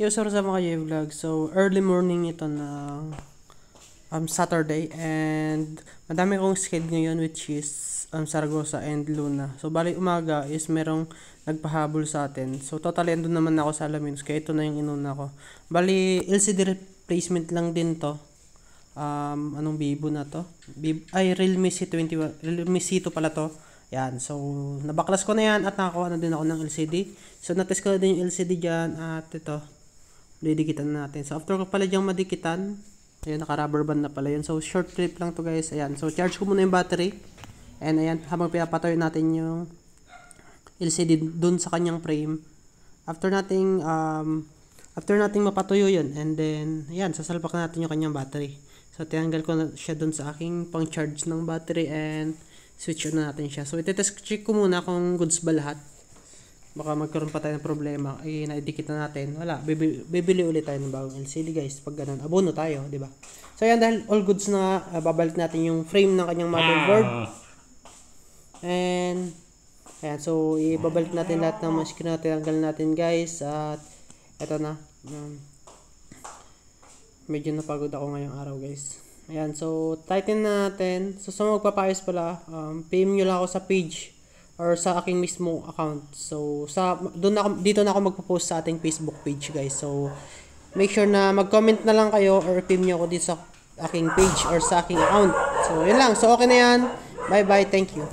Yo, sorry sa mga vlog. So, early morning ito na Saturday and madami kong schedule ngayon which is Saragossa and Luna. So, bali umaga is merong nagpahabol sa atin. So, totally andun naman ako sa Alaminos kaya ito na yung inuna ko. Bali, LCD replacement lang din to. Anong Vivo na to? Realme C21, Realme C2 pala to. Yan, so nabaklas ko na yan at nakakuha na din ako ng LCD. So, natest ko na din yung LCD dyan at ito. Didikitan natin. So, after ko pala diyang madikitan, ayan, naka-rubber band na pala yun. So, short clip lang to guys. Ayan. So, charge ko muna yung battery. And ayan, habang pinapatoy natin yung LCD dun sa kanyang frame. After nating mapatuyo yun. And then, ayan, sasalpak natin yung kanyang battery. So, tinanggal ko na siya dun sa aking pang-charge ng battery and switch on na natin siya. So, iti-test check ko muna kung goods ba lahat. Baka magkaroon pa tayo ng problema. Naidikit na natin. Wala. Bibili ulit tayo ng bagong LCD guys. Pag ganun, abono tayo. Diba? So yan, dahil all goods na babalik natin yung frame ng kanyang motherboard. And ayan, so ibabalik natin lahat ng mga screen na tinanggal natin guys. At eto na. Medyo napagod ako ngayong araw guys. Ayan, so tighten na natin. So sa mga magpapayos pala, PM nyo lang ako sa page or sa aking mismo account. So dito na ako magpo-post sa ating Facebook page guys. So make sure na mag-comment na lang kayo or PM nyo ako dito sa aking page or sa aking account. So yun lang. So okay na yan. Bye bye. Thank you.